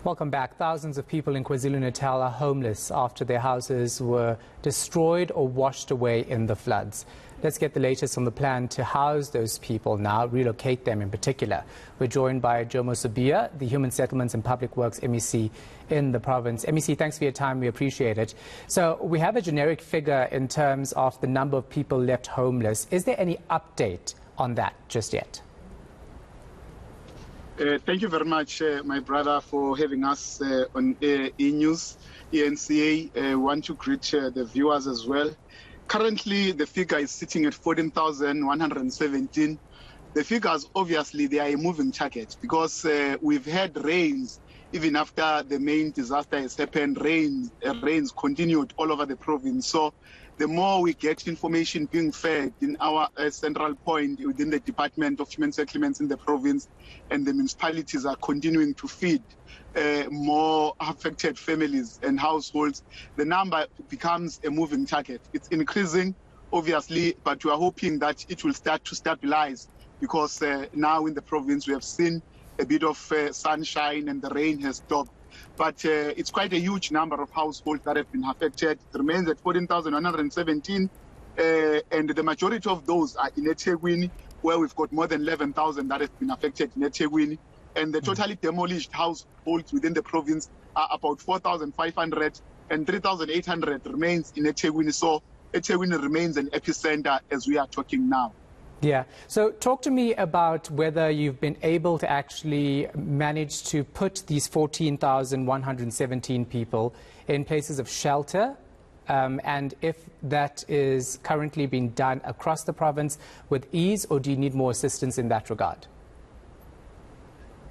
Welcome back. Thousands of people in KwaZulu-Natal are homeless after their houses were destroyed or washed away in the floods. Let's get the latest on the plan to house those people now, relocate them in particular. We're joined by Jomo Sibiya, the Human Settlements and Public Works MEC in the province. MEC, thanks for your time. We appreciate it. So we have a generic figure in terms of the number of people left homeless. Is there any update on that just yet? Thank you very much, my brother, for having us on eNews, eNCA. Want to greet the viewers as well. Currently, the figure is sitting at 14,117. The figures, obviously, they are a moving target because we've had rains. Even after the main disaster has happened, rains continued all over the province. So the more we get information being fed in our central point within the Department of Human Settlements in the province, and the municipalities are continuing to feed more affected families and households, the number becomes a moving target. It's increasing, obviously, but we are hoping that it will start to stabilize because now in the province we have seen a bit of sunshine and the rain has stopped. But it's quite a huge number of households that have been affected. It remains at 14,117, and the majority of those are in eThekwini, where we've got more than 11,000 that have been affected in eThekwini. And the totally demolished households within the province are about 4,500, and 3,800 remains in eThekwini. So eThekwini remains an epicenter as we are talking now. Yeah. So talk to me about whether you've been able to actually manage to put these 14,117 people in places of shelter, and if that is currently being done across the province with ease, or do you need more assistance in that regard?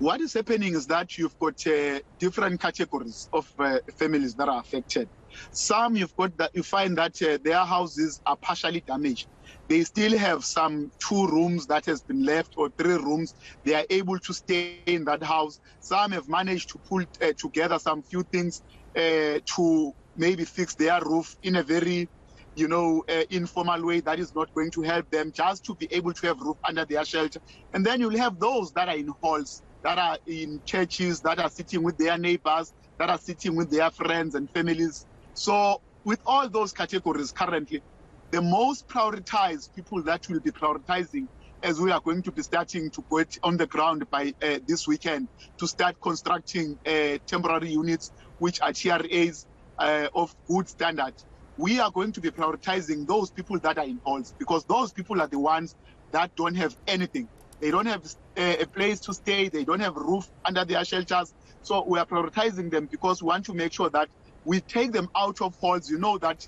What is happening is that you've got different categories of families that are affected. Some you find that their houses are partially damaged. They still have some 2 rooms that has been left or 3 rooms. They are able to stay in that house. Some have managed to pull together some few things to maybe fix their roof in a very, informal way that is not going to help them, just to be able to have roof under their shelter. And then you'll have those that are in halls, that are in churches, that are sitting with their neighbors, that are sitting with their friends and families. So with all those categories currently, the most prioritized people that will be prioritizing, as we are going to be starting to put on the ground by this weekend, to start constructing temporary units, which are TRAs of good standard. We are going to be prioritizing those people that are in halls, because those people are the ones that don't have anything. They don't have a place to stay. They don't have a roof under their shelters. So we are prioritizing them because we want to make sure that we take them out of halls. You know that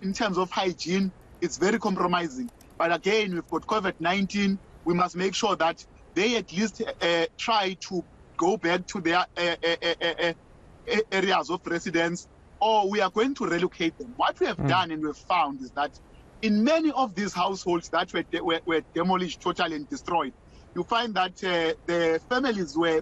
in terms of hygiene, it's very compromising. But again, we've got COVID-19. We must make sure that they at least try to go back to their areas of residence, or we are going to relocate them. What we have done and we've found is that in many of these households that were demolished totally and destroyed, you find that the families were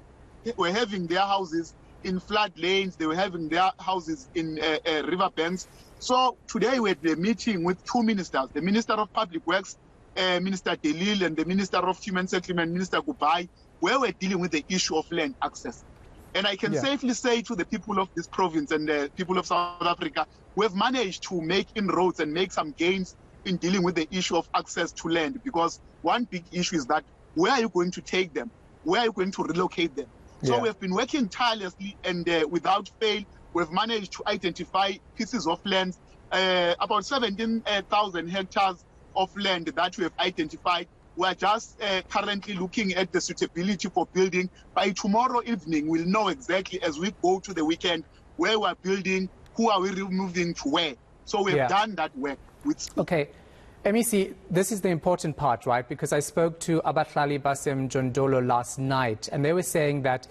having their houses in flood lanes, they were having their houses in riverbanks. So today we had a meeting with 2 ministers, the Minister of Public Works, Minister Delil, and the Minister of Human Settlement, Minister Gubai, where we're dealing with the issue of land access. And I can safely say to the people of this province and the people of South Africa, we've managed to make inroads and make some gains in dealing with the issue of access to land, because one big issue is that where are you going to take them? Where are you going to relocate them? So we've been working tirelessly, and without fail, we've managed to identify pieces of land, about 17,000 hectares of land that we have identified. We're just currently looking at the suitability for building. By tomorrow evening, we'll know exactly, as we go to the weekend, where we're building, who are we moving to where. So we've done that work. Okay. MEC, this is the important part, right? Because I spoke to Abahlali Basem Jondolo last night, and they were saying that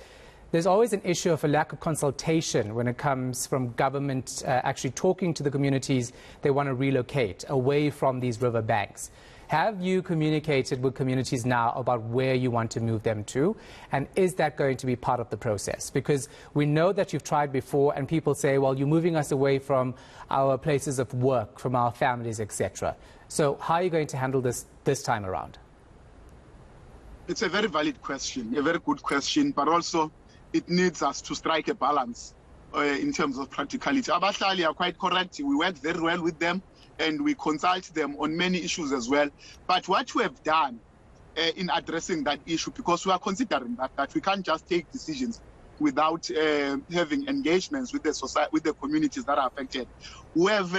there's always an issue of a lack of consultation when it comes from government actually talking to the communities they want to relocate away from these river banks. Have you communicated with communities now about where you want to move them to? And is that going to be part of the process? Because we know that you've tried before, and people say, well, you're moving us away from our places of work, from our families, etc. So how are you going to handle this time around? It's a very valid question, a very good question, but also it needs us to strike a balance in terms of practicality. Abahlali are quite correct. We work very well with them and we consult them on many issues as well. But what we have done in addressing that issue, because we are considering that we can't just take decisions without having engagements with the society, with the communities that are affected. We have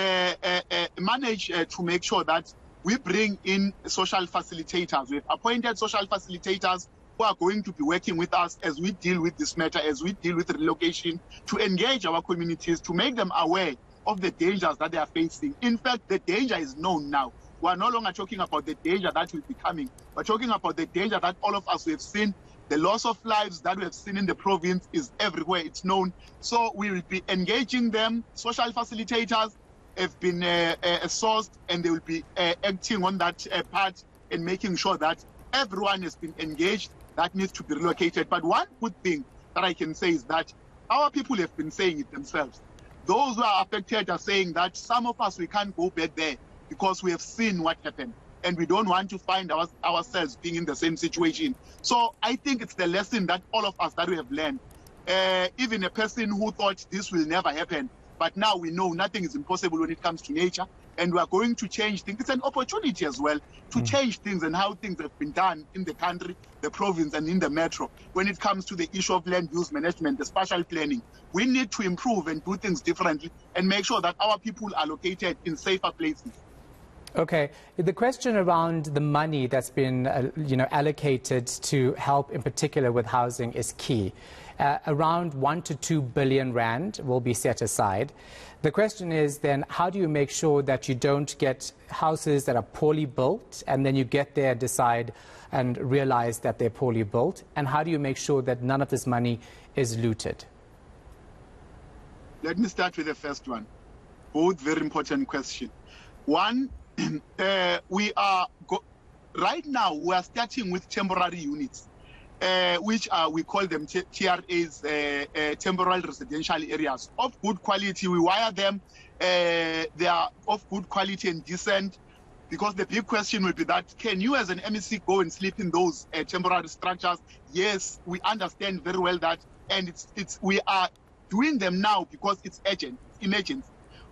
managed to make sure that we bring in social facilitators. We've appointed social facilitators who are going to be working with us as we deal with this matter, as we deal with relocation, to engage our communities, to make them aware of the dangers that they are facing. In fact, the danger is known now. We are no longer talking about the danger that will be coming. We're talking about the danger that all of us have seen. The loss of lives that we have seen in the province is everywhere. It's known. So we will be engaging them. Social facilitators have been sourced, and they will be acting on that part and making sure that everyone has been engaged that needs to be relocated. But one good thing that I can say is that our people have been saying it themselves. Those who are affected are saying that some of us, we can't go back there because we have seen what happened and we don't want to find ourselves being in the same situation. So I think it's the lesson that all of us that we have learned. Even a person who thought this will never happen, but now we know nothing is impossible when it comes to nature, and we are going to change things. It's an opportunity as well to change things and how things have been done in the country, the province, and in the metro. When it comes to the issue of land use management, the spatial planning, we need to improve and do things differently and make sure that our people are located in safer places. Okay, the question around the money that's been allocated to help in particular with housing is key. Around 1 to 2 billion rand will be set aside. The question is then, how do you make sure that you don't get houses that are poorly built and then you get there, decide and realize that they're poorly built? And how do you make sure that none of this money is looted? Let me start with the first one. Both very important questions. One, right now we are starting with temporary units, which we call them TRAs, temporary residential areas of good quality. We wire them. They are of good quality and decent, because the big question will be that, can you as an MEC go and sleep in those temporary structures? Yes, we understand very well that, and we are doing them now because it's urgent, it's emergency.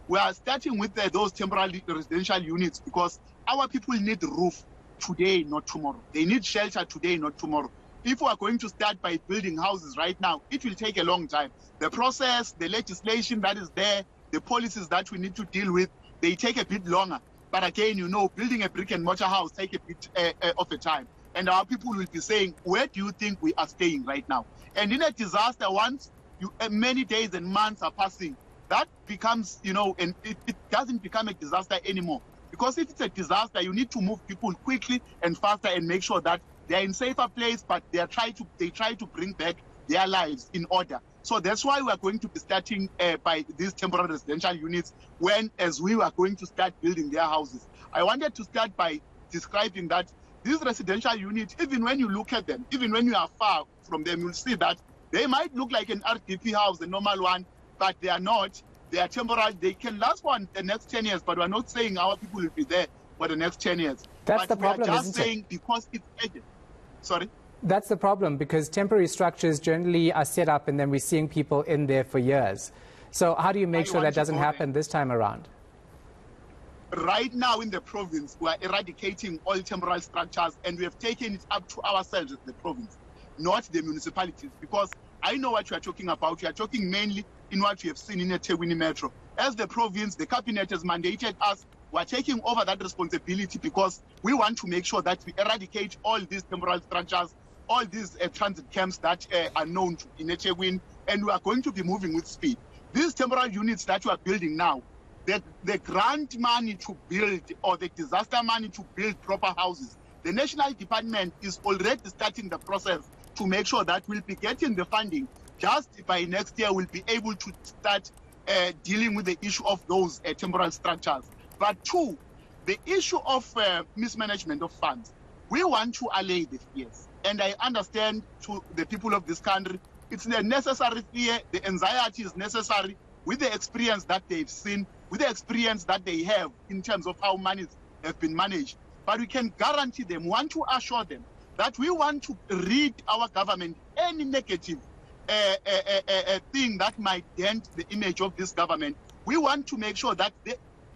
We are starting with those temporary residential units because our people need roof today, not tomorrow. They need shelter today, not tomorrow. If we are going to start by building houses right now, it will take a long time. The process, the legislation that is there, the policies that we need to deal with, they take a bit longer. But again, building a brick and mortar house takes a bit of a time. And our people will be saying, where do you think we are staying right now? And in a disaster, once many days and months are passing, that becomes, and it doesn't become a disaster anymore. Because if it's a disaster, you need to move people quickly and faster and make sure that they're in a safer place, but they try to bring back their lives in order. So that's why we are going to be starting by these temporary residential units as we are going to start building their houses. I wanted to start by describing that these residential units, even when you look at them, even when you are far from them, you'll see that they might look like an RDP house, a normal one, but they are not. They are temporary. They can last for the next 10 years, but we're not saying our people will be there for the next 10 years. That's the problem, we are just isn't saying it? Because it's urgent. Sorry? That's the problem, because temporary structures generally are set up and then we're seeing people in there for years. So how do you make sure that doesn't happen this time around? Right now in the province, we are eradicating all temporary structures, and we have taken it up to ourselves as the province, not the municipalities, because I know what you are talking about. You are talking mainly in what you have seen in the eThekwini Metro. As the province, the cabinet has mandated us. We are taking over that responsibility because we want to make sure that we eradicate all these temporary structures, all these transit camps that are known in eThekwini, and we are going to be moving with speed. These temporary units that you are building now, the grant money to build or the disaster money to build proper houses, the National Department is already starting the process to make sure that we'll be getting the funding. Just by next year, we'll be able to start dealing with the issue of those temporary structures. But two, the issue of mismanagement of funds. We want to allay the fears. And I understand to the people of this country, it's a necessary fear. The anxiety is necessary with the experience that they've seen, with the experience that they have in terms of how money have been managed. But we can guarantee them, want to assure them that we want to rid our government any negative a thing that might dent the image of this government. We want to make sure that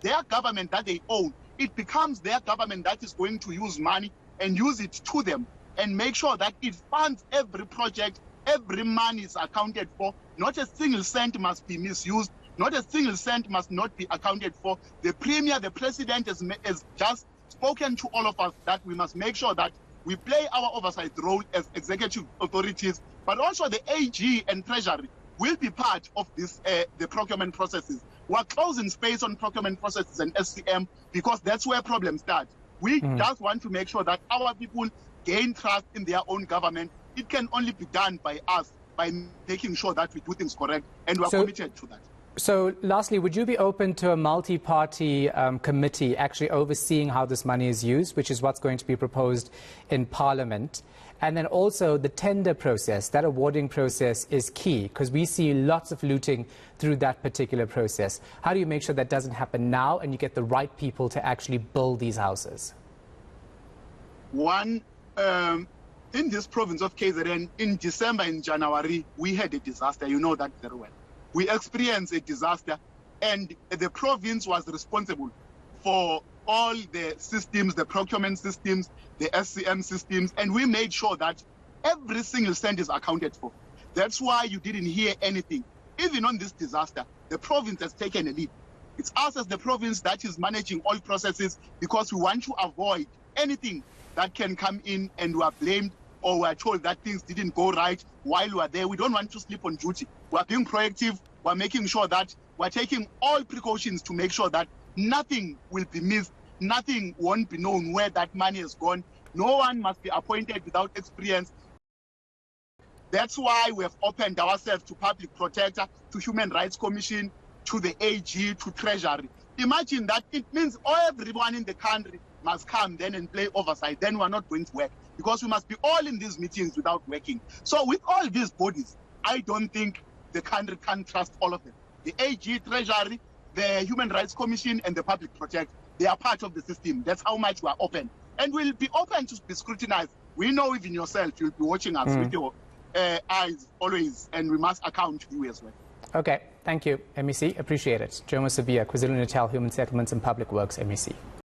their government that they own, it becomes their government that is going to use money and use it to them, and make sure that it funds every project, every money is accounted for. Not a single cent must be misused. Not a single cent must not be accounted for. The Premier, the President has just spoken to all of us that we must make sure that we play our oversight role as executive authorities, but also the AG and Treasury will be part of this, the procurement processes. We're closing space on procurement processes and SCM because that's where problems start. We just want to make sure that our people gain trust in their own government. It can only be done by us, by making sure that we do things correct, and we're committed to that. So lastly, would you be open to a multi-party committee actually overseeing how this money is used, which is what's going to be proposed in Parliament? And then also the tender process, that awarding process is key because we see lots of looting through that particular process. How do you make sure that doesn't happen now and you get the right people to actually build these houses? One, in this province of KZN, in December and January, we had a disaster. You know that very well. We experienced a disaster, and the province was responsible for all the systems, the procurement systems, the SCM systems, and we made sure that every single cent is accounted for. That's why you didn't hear anything. Even on this disaster, the province has taken a lead. It's us as the province that is managing all processes because we want to avoid anything that can come in and we are blamed or we are told that things didn't go right while we are there. We don't want to sleep on duty. We are being proactive. We are making sure that we are taking all precautions to make sure that nothing will be missed. Nothing won't be known where that money has gone. No one must be appointed without experience. That's why we have opened ourselves to Public Protector, to Human Rights Commission, to the AG, to Treasury. Imagine that it means everyone in the country must come then and play oversight. Then we're not going to work because we must be all in these meetings without working. So with all these bodies, I don't think the country can trust all of them. The AG, Treasury, the Human Rights Commission, and the Public Protector, they are part of the system. That's how much we are open. And we'll be open to be scrutinized. We know even yourself, you'll be watching us with your eyes always, and we must account to you as well. Okay, thank you, MEC. Appreciate it. Jomo Sibiya, KwaZulu-Natal Human Settlements and Public Works, MEC.